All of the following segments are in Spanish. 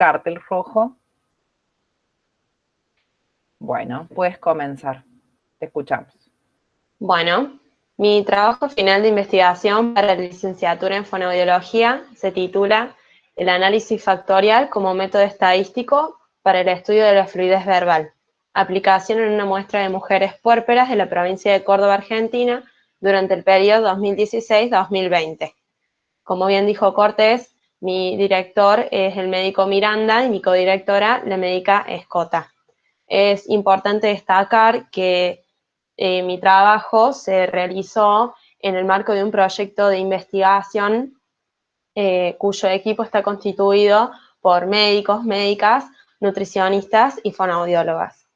Cartel rojo. Bueno, puedes comenzar. Te escuchamos. Bueno, mi trabajo final de investigación para la licenciatura en fonoaudiología se titula El análisis factorial como método estadístico para el estudio de la fluidez verbal. Aplicación en una muestra de mujeres puérperas de la provincia de Córdoba, Argentina, durante el periodo 2016-2020. Como bien dijo Cortés, mi director es el médico Miranda y mi codirectora, la médica Escota. Es importante destacar que mi trabajo se realizó en el marco de un proyecto de investigación cuyo equipo está constituido por médicos, médicas, nutricionistas y fonoaudiólogas.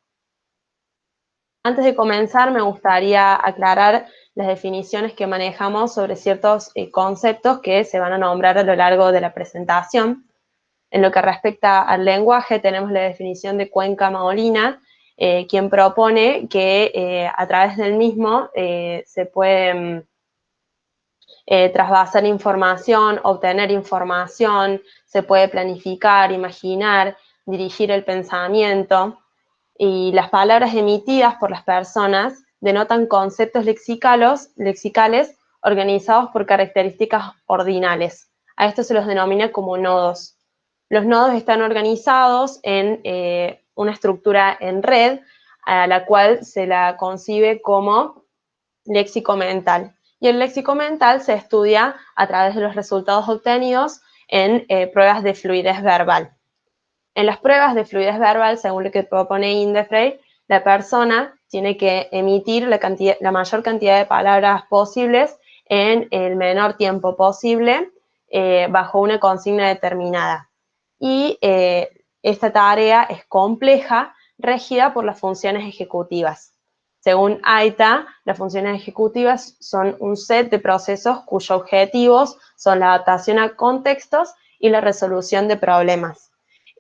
Antes de comenzar, me gustaría aclarar las definiciones que manejamos sobre ciertos conceptos que se van a nombrar a lo largo de la presentación. En lo que respecta al lenguaje, tenemos la definición de Cuenca Maolina, quien propone que a través del mismo se puede trasvasar información, obtener información, se puede planificar, imaginar, dirigir el pensamiento, y las palabras emitidas por las personas denotan conceptos lexicales organizados por características ordinales. A esto se los denomina como nodos. Los nodos están organizados en una estructura en red, a la cual se la concibe como léxico mental. Y el léxico mental se estudia a través de los resultados obtenidos en pruebas de fluidez verbal. En las pruebas de fluidez verbal, según lo que propone Indefray, la persona tiene que emitir la mayor cantidad de palabras posibles en el menor tiempo posible bajo una consigna determinada. Y esta tarea es compleja, regida por las funciones ejecutivas. Según AITA, las funciones ejecutivas son un set de procesos cuyos objetivos son la adaptación a contextos y la resolución de problemas.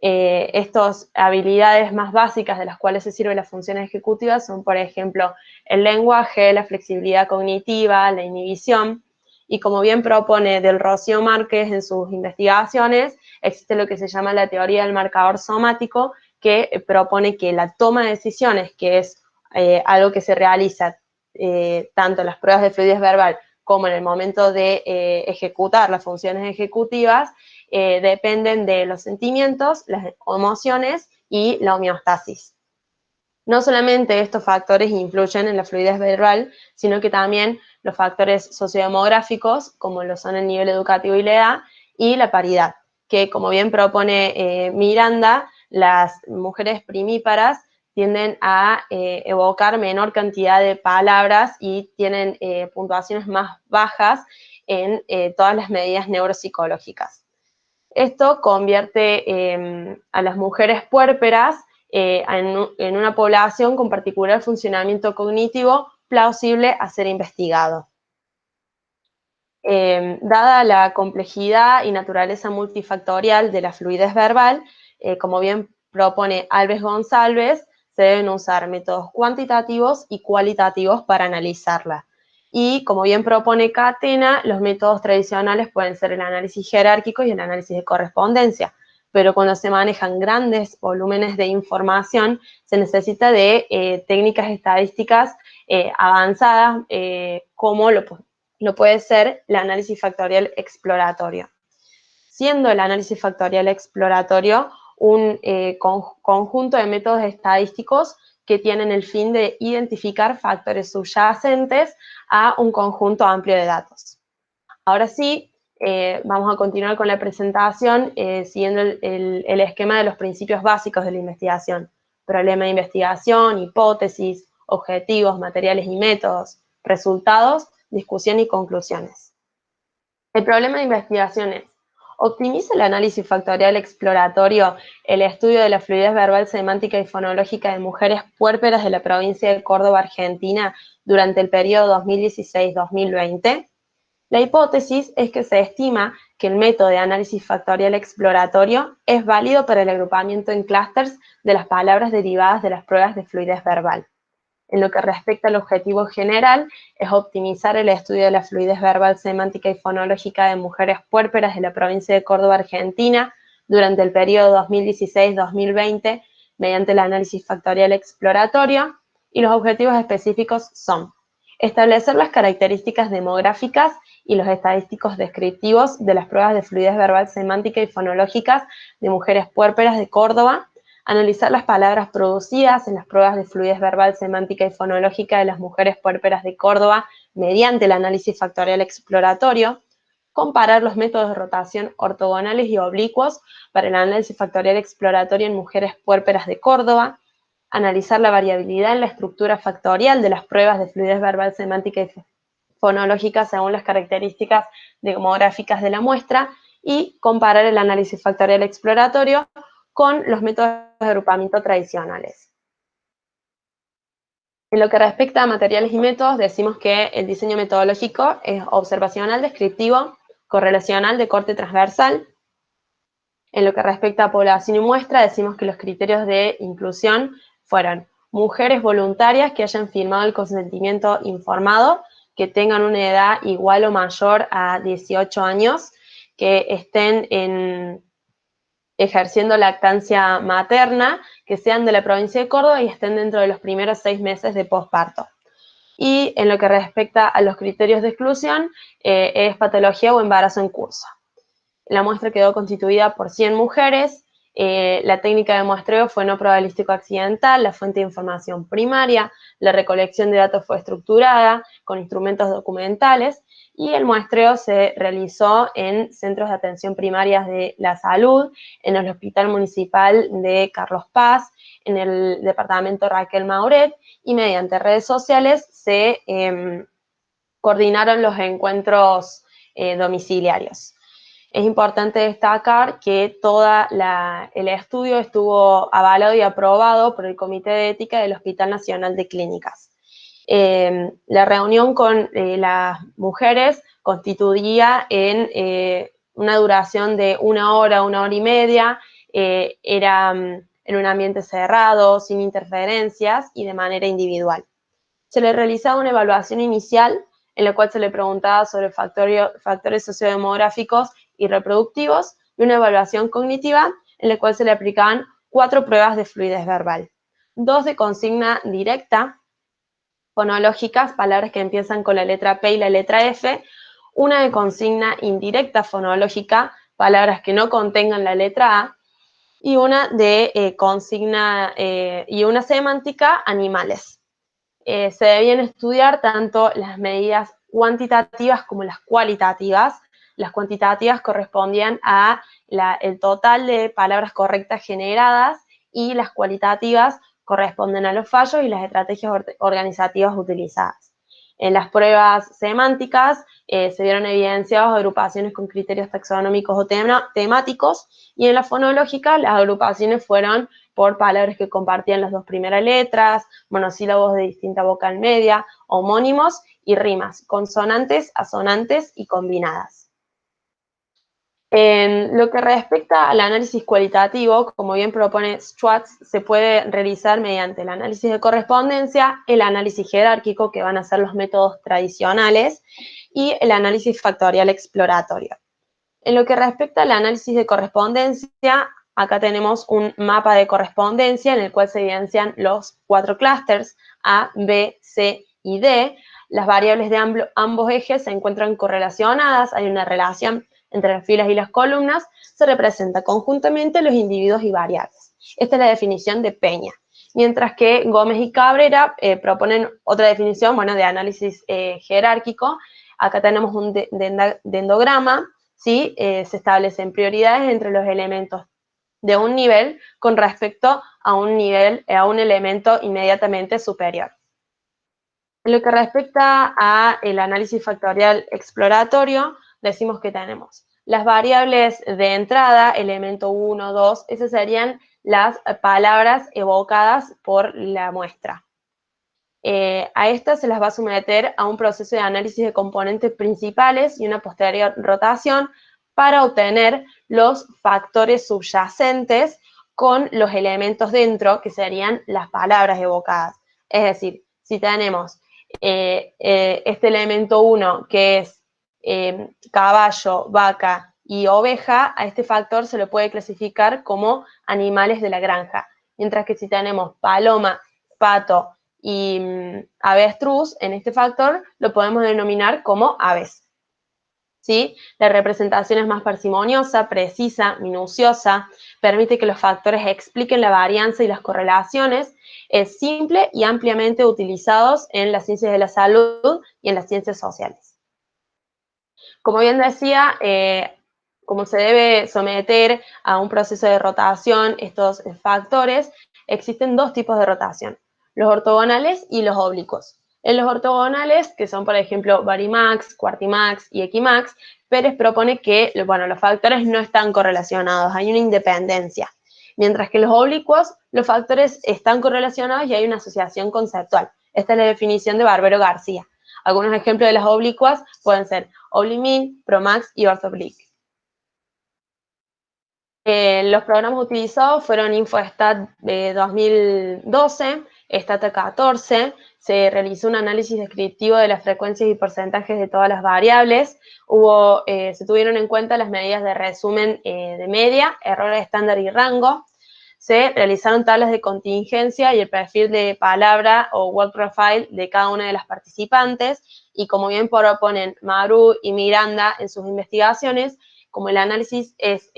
Estas habilidades más básicas de las cuales se sirven las funciones ejecutivas son, por ejemplo, el lenguaje, la flexibilidad cognitiva, la inhibición, y como bien propone Del Rocío Márquez en sus investigaciones, existe lo que se llama la teoría del marcador somático, que propone que la toma de decisiones, que es algo que se realiza tanto en las pruebas de fluidez verbal como en el momento de ejecutar las funciones ejecutivas, dependen de los sentimientos, las emociones y la homeostasis. No solamente estos factores influyen en la fluidez verbal, sino que también los factores sociodemográficos, como lo son el nivel educativo y la edad, y la paridad, que como bien propone Miranda, las mujeres primíparas tienden a evocar menor cantidad de palabras y tienen puntuaciones más bajas en todas las medidas neuropsicológicas. Esto convierte a las mujeres puérperas en una población con particular funcionamiento cognitivo plausible a ser investigado. Dada la complejidad y naturaleza multifactorial de la fluidez verbal, como bien propone Alves González, se deben usar métodos cuantitativos y cualitativos para analizarla. Y como bien propone Catena, los métodos tradicionales pueden ser el análisis jerárquico y el análisis de correspondencia, pero cuando se manejan grandes volúmenes de información, se necesita de técnicas estadísticas avanzadas, como lo puede ser el análisis factorial exploratorio. Siendo el análisis factorial exploratorio un conjunto de métodos estadísticos que tienen el fin de identificar factores subyacentes a un conjunto amplio de datos. Ahora sí, vamos a continuar con la presentación siguiendo el esquema de los principios básicos de la investigación: problema de investigación, hipótesis, objetivos, materiales y métodos, resultados, discusión y conclusiones. El problema de investigación es: ¿optimiza el análisis factorial exploratorio el estudio de la fluidez verbal, semántica y fonológica de mujeres puérperas de la provincia de Córdoba, Argentina, durante el periodo 2016-2020? La hipótesis es que se estima que el método de análisis factorial exploratorio es válido para el agrupamiento en clústeres de las palabras derivadas de las pruebas de fluidez verbal. En lo que respecta al objetivo general, es optimizar el estudio de la fluidez verbal, semántica y fonológica de mujeres puérperas de la provincia de Córdoba, Argentina, durante el periodo 2016-2020 mediante el análisis factorial exploratorio, y los objetivos específicos son establecer las características demográficas y los estadísticos descriptivos de las pruebas de fluidez verbal, semántica y fonológicas de mujeres puérperas de Córdoba, analizar las palabras producidas en las pruebas de fluidez verbal, semántica y fonológica de las mujeres puérperas de Córdoba mediante el análisis factorial exploratorio, comparar los métodos de rotación ortogonales y oblicuos para el análisis factorial exploratorio en mujeres puérperas de Córdoba, analizar la variabilidad en la estructura factorial de las pruebas de fluidez verbal, semántica y fonológica según las características demográficas de la muestra, y comparar el análisis factorial exploratorio con los métodos de agrupamiento tradicionales. En lo que respecta a materiales y métodos, decimos que el diseño metodológico es observacional, descriptivo, correlacional, de corte transversal. En lo que respecta a población y muestra, decimos que los criterios de inclusión fueron mujeres voluntarias que hayan firmado el consentimiento informado, que tengan una edad igual o mayor a 18 años, que estén ejerciendo lactancia materna, que sean de la provincia de Córdoba y estén dentro de los primeros 6 meses de posparto. Y en lo que respecta a los criterios de exclusión, es patología o embarazo en curso. La muestra quedó constituida por 100 mujeres. La técnica de muestreo fue no probabilístico accidental, la fuente de información primaria, la recolección de datos fue estructurada con instrumentos documentales, y el muestreo se realizó en centros de atención primarias de la salud, en el Hospital Municipal de Carlos Paz, en el departamento Raquel Mauret, y mediante redes sociales se coordinaron los encuentros domiciliarios. Es importante destacar que todo el estudio estuvo avalado y aprobado por el Comité de Ética del Hospital Nacional de Clínicas. La reunión con las mujeres constituía en una duración de 1 hora, 1 hora y media, era en un ambiente cerrado, sin interferencias y de manera individual. Se le realizaba una evaluación inicial en la cual se le preguntaba sobre factores sociodemográficos y reproductivos, y una evaluación cognitiva en la cual se le aplicaban 4 pruebas de fluidez verbal. 2 de consigna directa, fonológicas, palabras que empiezan con la letra P y la letra F, una de consigna indirecta fonológica, palabras que no contengan la letra A, y una de consigna y una semántica, animales. Se debían estudiar tanto las medidas cuantitativas como las cualitativas. Las cuantitativas correspondían a el total de palabras correctas generadas, y las cualitativas corresponden a los fallos y las estrategias organizativas utilizadas. En las pruebas semánticas se vieron evidenciadas agrupaciones con criterios taxonómicos o temáticos, y en la fonológica las agrupaciones fueron por palabras que compartían las 2 primeras letras, monosílabos de distinta vocal media, homónimos y rimas, consonantes, asonantes y combinadas. En lo que respecta al análisis cualitativo, como bien propone Schwartz, se puede realizar mediante el análisis de correspondencia, el análisis jerárquico, que van a ser los métodos tradicionales, y el análisis factorial exploratorio. En lo que respecta al análisis de correspondencia, acá tenemos un mapa de correspondencia en el cual se evidencian los 4 clústeres A, B, C y D. Las variables de ambos ejes se encuentran correlacionadas, hay una relación entre las filas y las columnas, se representa conjuntamente los individuos y variables. Esta es la definición de Peña. Mientras que Gómez y Cabrera proponen otra definición, bueno, de análisis jerárquico. Acá tenemos un dendrograma, ¿sí? Se establecen prioridades entre los elementos de un nivel con respecto a un elemento inmediatamente superior. En lo que respecta al análisis factorial exploratorio, decimos que tenemos las variables de entrada, elemento 1, 2, esas serían las palabras evocadas por la muestra. A estas se las va a someter a un proceso de análisis de componentes principales y una posterior rotación para obtener los factores subyacentes con los elementos dentro, que serían las palabras evocadas. Es decir, si tenemos este elemento 1, que es caballo, vaca y oveja, a este factor se lo puede clasificar como animales de la granja. Mientras que si tenemos paloma, pato y avestruz, en este factor lo podemos denominar como aves. ¿Sí? La representación es más parsimoniosa, precisa, minuciosa, permite que los factores expliquen la varianza y las correlaciones, es simple y ampliamente utilizados en las ciencias de la salud y en las ciencias sociales. Como bien decía, como se debe someter a un proceso de rotación estos factores, existen dos tipos de rotación, los ortogonales y los oblicuos. En los ortogonales, que son por ejemplo Varimax, Quartimax y Equimax, Pérez propone que los factores no están correlacionados, hay una independencia. Mientras que los oblicuos, los factores están correlacionados y hay una asociación conceptual. Esta es la definición de Barbero García. Algunos ejemplos de las oblicuas pueden ser Oblimin, Promax y Orthoblique. Los programas utilizados fueron InfoStat 2012, Stata 14, se realizó un análisis descriptivo de las frecuencias y porcentajes de todas las variables, se tuvieron en cuenta las medidas de resumen de media, errores estándar y rango, se realizaron tablas de contingencia y el perfil de palabra o word profile de cada una de las participantes, y como bien proponen Maru y Miranda en sus investigaciones, como el análisis es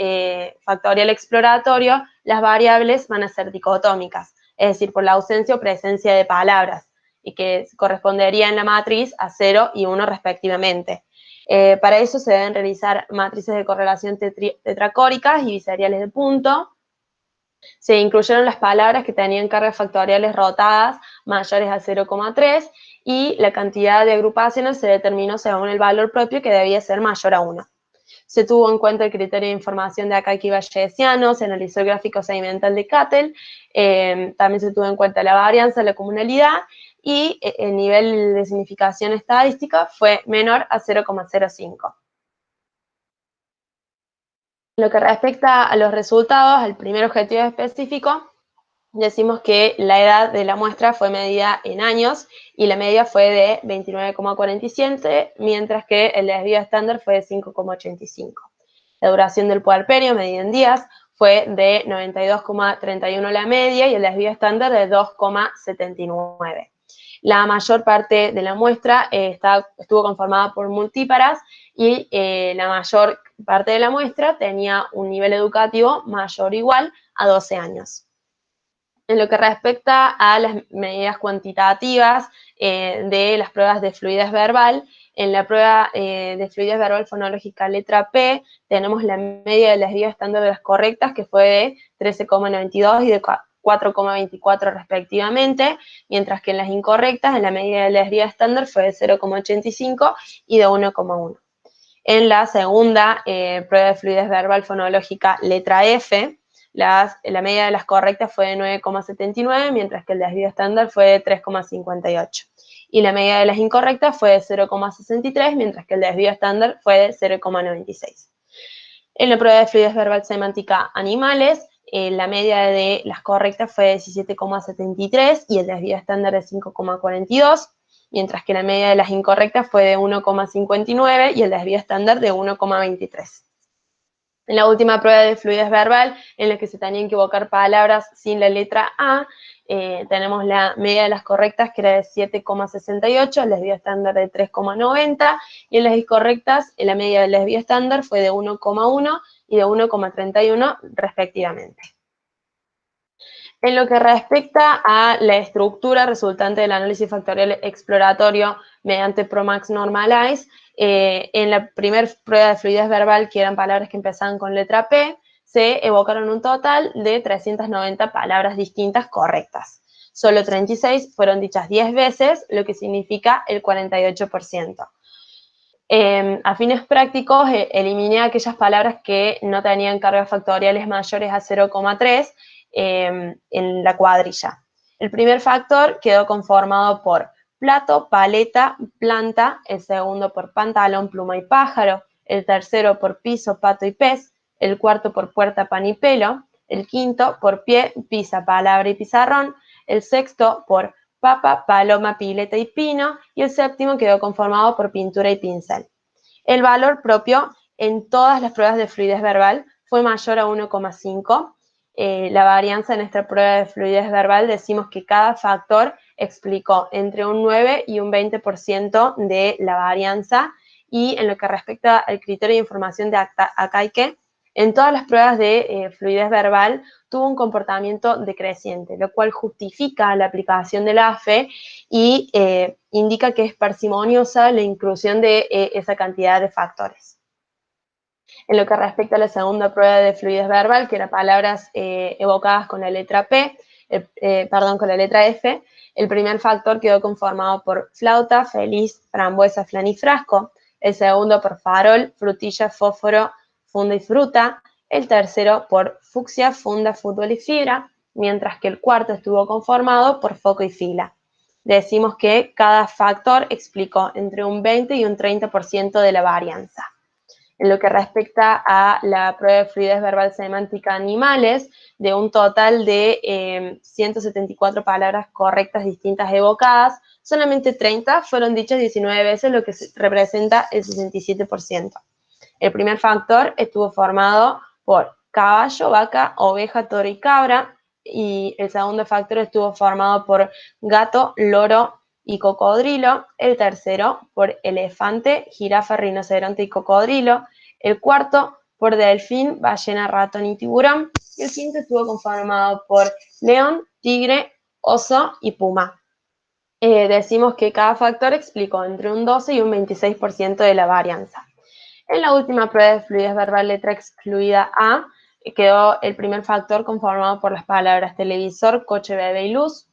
factorial exploratorio, las variables van a ser dicotómicas, es decir, por la ausencia o presencia de palabras, y que correspondería en la matriz a 0 y 1 respectivamente. Para eso se deben realizar matrices de correlación tetracóricas y biseriales de punto. Se incluyeron las palabras que tenían cargas factoriales rotadas mayores a 0,3 y la cantidad de agrupaciones se determinó según el valor propio, que debía ser mayor a 1. Se tuvo en cuenta el criterio de información de Akaki y Vallesiano, se analizó el gráfico segmental de Cattell, también se tuvo en cuenta la varianza, la comunalidad, y el nivel de significación estadística fue menor a 0,05. En lo que respecta a los resultados, al primer objetivo específico, decimos que la edad de la muestra fue medida en años y la media fue de 29,47, mientras que el desvío estándar fue de 5,85. La duración del puerperio, medida en días, fue de 92,31 la media y el desvío estándar de 2,79. La mayor parte de la muestra estuvo conformada por multíparas y la mayor parte de la muestra tenía un nivel educativo mayor o igual a 12 años. En lo que respecta a las medidas cuantitativas de las pruebas de fluidez verbal, en la prueba de fluidez verbal fonológica letra P, tenemos la media del desvío estándar de las correctas, que fue de 13,92 y de 4,24 respectivamente, mientras que en las incorrectas, en la media del desvío estándar fue de 0,85 y de 1,1. En la segunda prueba de fluidez verbal fonológica letra F, la media de las correctas fue de 9,79, mientras que el desvío estándar fue de 3,58. Y la media de las incorrectas fue de 0,63, mientras que el desvío estándar fue de 0,96. En la prueba de fluidez verbal semántica animales, la media de las correctas fue de 17,73 y el desvío estándar de 5,42, mientras que la media de las incorrectas fue de 1,59 y el desvío estándar de 1,23. En la última prueba de fluidez verbal, en la que se tenían que evocar palabras sin la letra A, tenemos la media de las correctas, que era de 7,68, el desvío estándar de 3,90, y en las incorrectas, la media del desvío estándar fue de 1,1 y de 1,31 respectivamente. En lo que respecta a la estructura resultante del análisis factorial exploratorio mediante Promax Normalize, en la primera prueba de fluidez verbal, que eran palabras que empezaban con letra P, se evocaron un total de 390 palabras distintas correctas. Solo 36 fueron dichas 10 veces, lo que significa el 48%. A fines prácticos, eliminé aquellas palabras que no tenían cargas factoriales mayores a 0,3 en la cuadrilla. El primer factor quedó conformado por plato, paleta, planta, el segundo por pantalón, pluma y pájaro, el tercero por piso, pato y pez, el cuarto por puerta, pan y pelo, el quinto por pie, pizza, palabra y pizarrón, el sexto por papa, paloma, pileta y pino, y el séptimo quedó conformado por pintura y pincel. El valor propio en todas las pruebas de fluidez verbal fue mayor a 1,5. La varianza en esta prueba de fluidez verbal decimos que cada factor explicó entre un 9 y un 20% de la varianza, y en lo que respecta al criterio de información de Akaike, en todas las pruebas de fluidez verbal tuvo un comportamiento decreciente, lo cual justifica la aplicación del AFE y indica que es parsimoniosa la inclusión de esa cantidad de factores. En lo que respecta a la segunda prueba de fluidez verbal, que eran palabras evocadas con la letra con la letra F, el primer factor quedó conformado por flauta, feliz, frambuesa, flan y frasco. El segundo por farol, frutilla, fósforo, funda y fruta. El tercero por fucsia, funda, fútbol y fibra, mientras que el cuarto estuvo conformado por foco y fila. Decimos que cada factor explicó entre un 20 y un 30% de la varianza. En lo que respecta a la prueba de fluidez verbal semántica animales, de un total de 174 palabras correctas distintas evocadas, solamente 30 fueron dichas 19 veces, lo que representa el 67%. El primer factor estuvo formado por caballo, vaca, oveja, toro y cabra, y el segundo factor estuvo formado por gato, loro y cocodrilo. El tercero por elefante, jirafa, rinoceronte y cocodrilo. El cuarto por delfín, ballena, ratón y tiburón. Y el quinto estuvo conformado por león, tigre, oso y puma. Decimos que cada factor explicó entre un 12 y un 26% de la varianza. En la última prueba de fluidez verbal letra excluida A, quedó el primer factor conformado por las palabras televisor, coche, bebé y luz.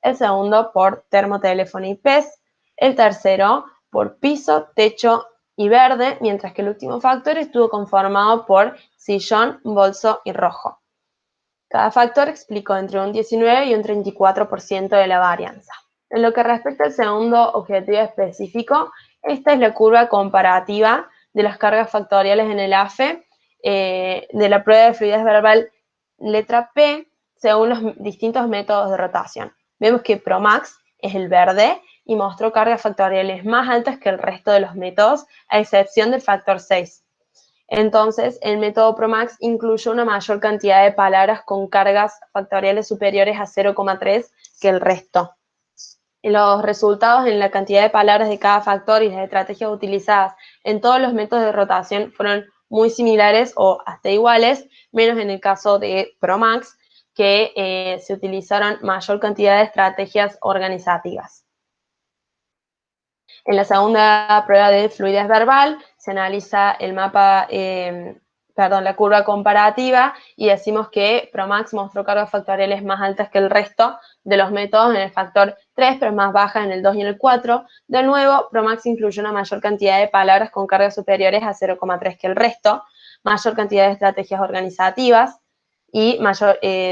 El segundo por termo, teléfono y pez. El tercero por piso, techo y verde, mientras que el último factor estuvo conformado por sillón, bolso y rojo. Cada factor explicó entre un 19 y un 34% de la varianza. En lo que respecta al segundo objetivo específico, esta es la curva comparativa de las cargas factoriales en el AFE de la prueba de fluidez verbal letra P según los distintos métodos de rotación. Vemos que PROMAX es el verde y mostró cargas factoriales más altas que el resto de los métodos, a excepción del factor 6. Entonces, el método PROMAX incluye una mayor cantidad de palabras con cargas factoriales superiores a 0,3 que el resto. Los resultados en la cantidad de palabras de cada factor y las estrategias utilizadas en todos los métodos de rotación fueron muy similares o hasta iguales, menos en el caso de PROMAX, que se utilizaron mayor cantidad de estrategias organizativas. En la segunda prueba de fluidez verbal se analiza el mapa, la curva comparativa, y decimos que PROMAX mostró cargas factoriales más altas que el resto de los métodos en el factor 3, pero más bajas en el 2 y en el 4. De nuevo, PROMAX incluyó una mayor cantidad de palabras con cargas superiores a 0,3 que el resto, mayor cantidad de estrategias organizativas y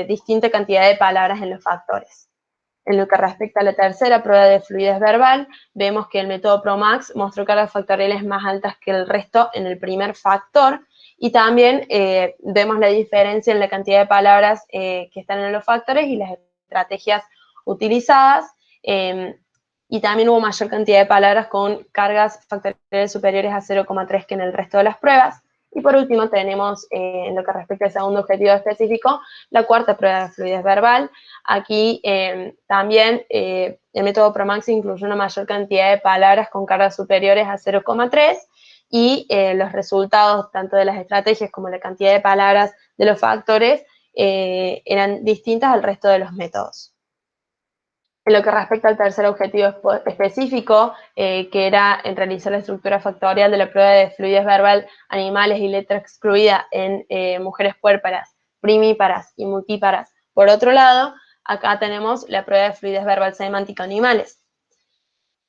distinta cantidad de palabras en los factores. En lo que respecta a la tercera prueba de fluidez verbal, vemos que el método PROMAX mostró cargas factoriales más altas que el resto en el primer factor, y también vemos la diferencia en la cantidad de palabras que están en los factores y las estrategias utilizadas, y también hubo mayor cantidad de palabras con cargas factoriales superiores a 0,3 que en el resto de las pruebas. Y por último tenemos, en lo que respecta al segundo objetivo específico, la cuarta prueba de fluidez verbal. Aquí también el método PROMAX incluye una mayor cantidad de palabras con cargas superiores a 0,3, y los resultados tanto de las estrategias como la cantidad de palabras de los factores eran distintas al resto de los métodos. En lo que respecta al tercer objetivo específico, que era en realizar la estructura factorial de la prueba de fluidez verbal animales y letra excluida en mujeres puérperas, primíparas y multíparas. Por otro lado, acá tenemos la prueba de fluidez verbal semántica animales.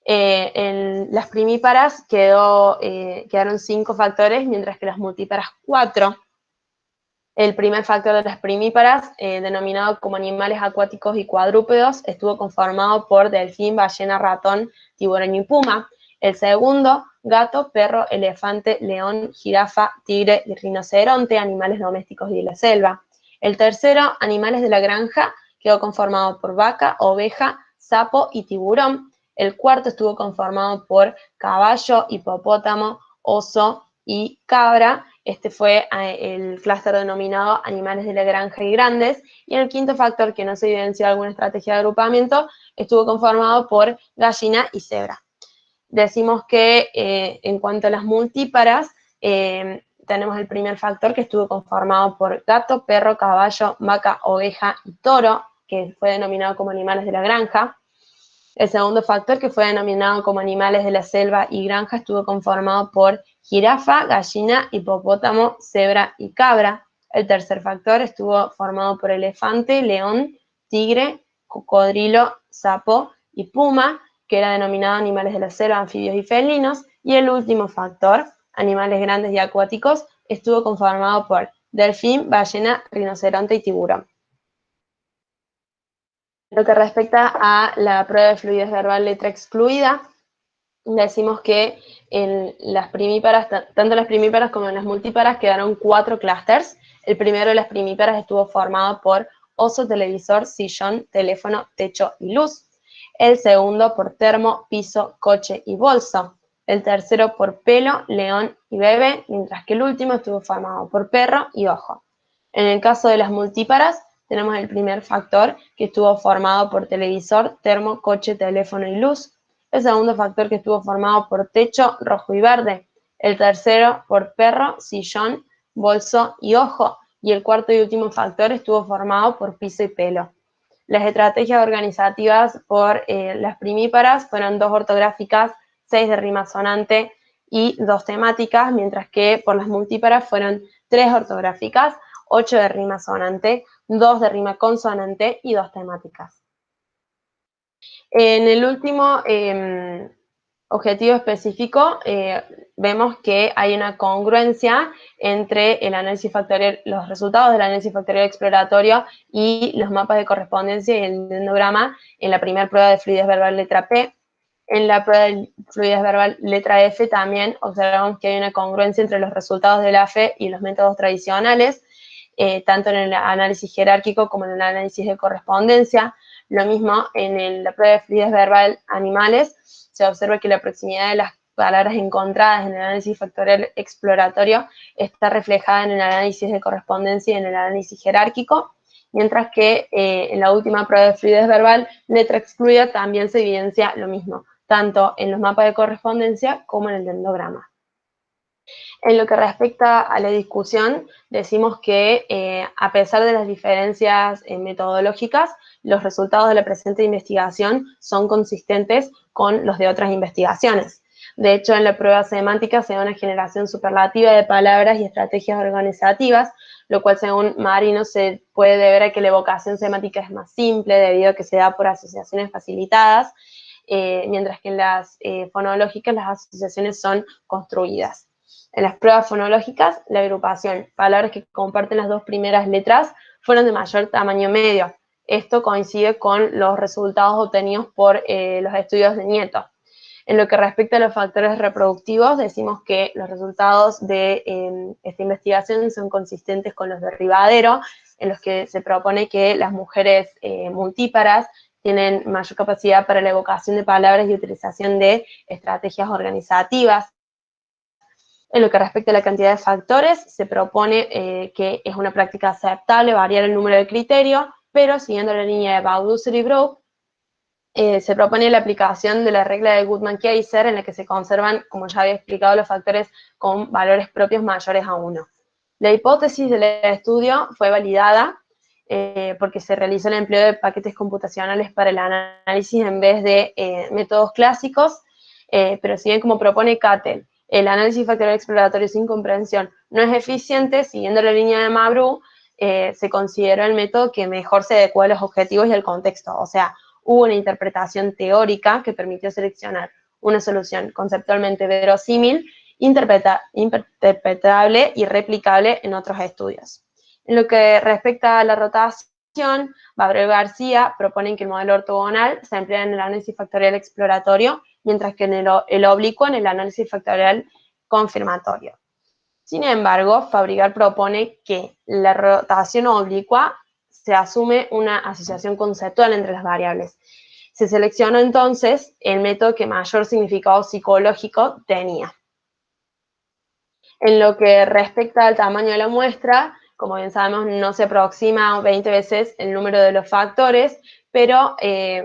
En las primíparas quedaron 5 factores, mientras que las multíparas 4. El primer factor de las primíparas, denominado como animales acuáticos y cuadrúpedos, estuvo conformado por delfín, ballena, ratón, tiburón y puma. El segundo, gato, perro, elefante, león, jirafa, tigre y rinoceronte, animales domésticos y de la selva. El tercero, animales de la granja, quedó conformado por vaca, oveja, sapo y tiburón. El cuarto estuvo conformado por caballo, hipopótamo, oso y cabra. Este fue el clúster denominado animales de la granja y grandes. Y en el quinto factor, que no se evidenció alguna estrategia de agrupamiento, estuvo conformado por gallina y cebra. Decimos que en cuanto a las multíparas, tenemos el primer factor que estuvo conformado por gato, perro, caballo, vaca, oveja y toro, que fue denominado como animales de la granja. El segundo factor, que fue denominado como animales de la selva y granja, estuvo conformado por jirafa, gallina, hipopótamo, cebra y cabra. El tercer factor estuvo formado por elefante, león, tigre, cocodrilo, sapo y puma, que era denominado animales de la selva, anfibios y felinos. Y el último factor, animales grandes y acuáticos, estuvo conformado por delfín, ballena, rinoceronte y tiburón. Lo que respecta a la prueba de fluidez verbal letra excluida, decimos que en las primíparas, tanto las primíparas como en las multíparas, quedaron 4 clústeres. El primero de las primíparas estuvo formado por oso, televisor, sillón, teléfono, techo y luz. El segundo por termo, piso, coche y bolso. El tercero por pelo, león y bebé, mientras que el último estuvo formado por perro y ojo. En el caso de las multíparas, tenemos el primer factor que estuvo formado por televisor, termo, coche, teléfono y luz. El segundo factor que estuvo formado por techo, rojo y verde. El tercero por perro, sillón, bolso y ojo. Y el cuarto y último factor estuvo formado por piso y pelo. Las estrategias organizativas por las primíparas fueron 2 ortográficas, 6 de rima sonante y 2 temáticas, mientras que por las multíparas fueron 3 ortográficas, 8 de rima sonante, 2 de rima consonante y 2 temáticas. En el último objetivo específico, vemos que hay una congruencia entre el análisis factorial, los resultados del análisis factorial exploratorio y los mapas de correspondencia y el dendrograma en la primera prueba de fluidez verbal letra P. En la prueba de fluidez verbal letra F también observamos que hay una congruencia entre los resultados de la F y los métodos tradicionales, tanto en el análisis jerárquico como en el análisis de correspondencia. Lo mismo en la prueba de fluidez verbal animales, se observa que la proximidad de las palabras encontradas en el análisis factorial exploratorio está reflejada en el análisis de correspondencia y en el análisis jerárquico, mientras que en la última prueba de fluidez verbal letra excluida también se evidencia lo mismo, tanto en los mapas de correspondencia como en el dendrograma. En lo que respecta a la discusión, decimos que a pesar de las diferencias metodológicas, los resultados de la presente investigación son consistentes con los de otras investigaciones. De hecho, en la prueba semántica se da una generación superlativa de palabras y estrategias organizativas, lo cual, según Marino, se puede deber a que la evocación semántica es más simple debido a que se da por asociaciones facilitadas, mientras que en las fonológicas las asociaciones son construidas. En las pruebas fonológicas, la agrupación, palabras que comparten las 2 primeras letras, fueron de mayor tamaño medio. Esto coincide con los resultados obtenidos por los estudios de Nieto. En lo que respecta a los factores reproductivos, decimos que los resultados de esta investigación son consistentes con los de Rivadero, en los que se propone que las mujeres multíparas tienen mayor capacidad para la evocación de palabras y utilización de estrategias organizativas. En lo que respecta a la cantidad de factores, se propone que es una práctica aceptable variar el número de criterios, pero siguiendo la línea de Bauduser y Brough, se propone la aplicación de la regla de Goodman-Kaiser, en la que se conservan, como ya había explicado, los factores con valores propios mayores a 1. La hipótesis del estudio fue validada porque se realizó el empleo de paquetes computacionales para el análisis en vez de métodos clásicos, pero si bien, como propone Cattell, el análisis factorial exploratorio sin comprensión no es eficiente, siguiendo la línea de Mabroux, se consideró el método que mejor se adecua a los objetivos y al contexto. O sea, hubo una interpretación teórica que permitió seleccionar una solución conceptualmente verosímil, interpretable y replicable en otros estudios. En lo que respecta a la rotación, Babrero y García proponen que el modelo ortogonal se emplea en el análisis factorial exploratorio, mientras que en el oblicuo en el análisis factorial confirmatorio. Sin embargo, Fabregat propone que la rotación oblicua se asume una asociación conceptual entre las variables. Se seleccionó entonces el método que mayor significado psicológico tenía. En lo que respecta al tamaño de la muestra, como bien sabemos, no se aproxima 20 veces el número de los factores, pero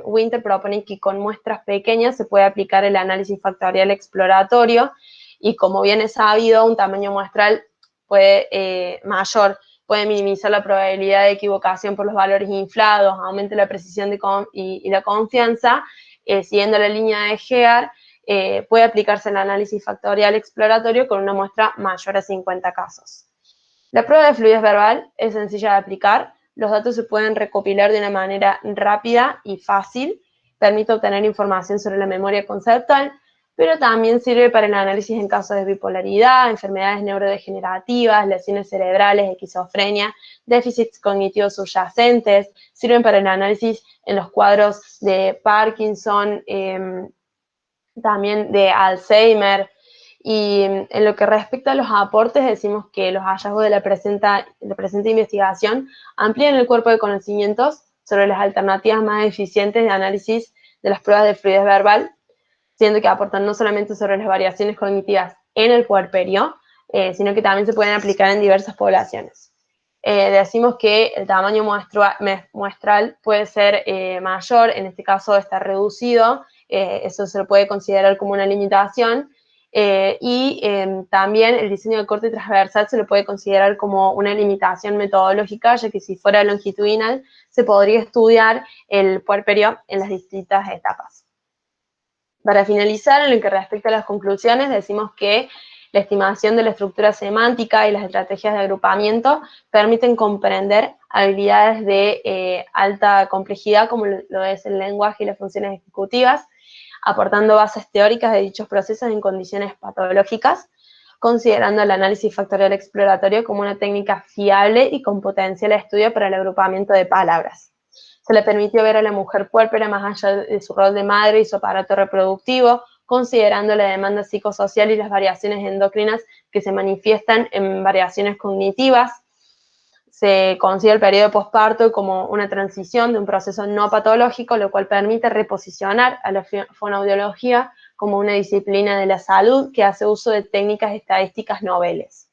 Winter propone que con muestras pequeñas se puede aplicar el análisis factorial exploratorio y, como bien es sabido, un tamaño muestral mayor puede minimizar la probabilidad de equivocación por los valores inflados, aumenta la precisión y la confianza. Siguiendo la línea de Heard, puede aplicarse el análisis factorial exploratorio con una muestra mayor a 50 casos. La prueba de fluidez verbal es sencilla de aplicar. Los datos se pueden recopilar de una manera rápida y fácil. Permite obtener información sobre la memoria conceptual, pero también sirve para el análisis en casos de bipolaridad, enfermedades neurodegenerativas, lesiones cerebrales, esquizofrenia, déficits cognitivos subyacentes. Sirven para el análisis en los cuadros de Parkinson, también de Alzheimer. Y en lo que respecta a los aportes, decimos que los hallazgos de la presente investigación amplían el cuerpo de conocimientos sobre las alternativas más eficientes de análisis de las pruebas de fluidez verbal, siendo que aportan no solamente sobre las variaciones cognitivas en el puerperio, sino que también se pueden aplicar en diversas poblaciones. Decimos que el tamaño muestral puede ser mayor, en este caso está reducido, eso se lo puede considerar como una limitación, y también el diseño de corte transversal se lo puede considerar como una limitación metodológica, ya que si fuera longitudinal se podría estudiar el puerperio en las distintas etapas. Para finalizar, en lo que respecta a las conclusiones, decimos que la estimación de la estructura semántica y las estrategias de agrupamiento permiten comprender habilidades de alta complejidad, como lo es el lenguaje y las funciones ejecutivas, aportando bases teóricas de dichos procesos en condiciones patológicas, considerando el análisis factorial exploratorio como una técnica fiable y con potencial de estudio para el agrupamiento de palabras. Se le permitió ver a la mujer puérpera más allá de su rol de madre y su aparato reproductivo, considerando la demanda psicosocial y las variaciones endocrinas que se manifiestan en variaciones cognitivas. Se considera el periodo posparto como una transición de un proceso no patológico, lo cual permite reposicionar a la fonoaudiología como una disciplina de la salud que hace uso de técnicas estadísticas noveles.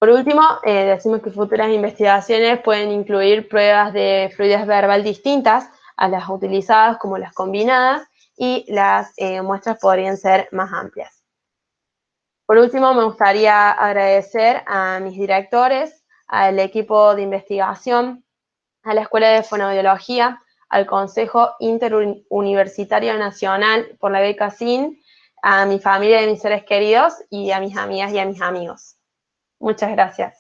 Por último, decimos que futuras investigaciones pueden incluir pruebas de fluidez verbal distintas a las utilizadas, como las combinadas, y las muestras podrían ser más amplias. Por último, me gustaría agradecer a mis directores, al equipo de investigación, a la Escuela de Fonoaudiología, al Consejo Interuniversitario Nacional por la beca SIN, a mi familia y a mis seres queridos, y a mis amigas y a mis amigos. Muchas gracias.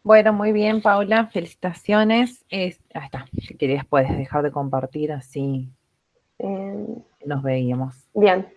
Bueno, muy bien, Paula, felicitaciones. Ahí está, si querías puedes dejar de compartir, así nos veíamos. Bien.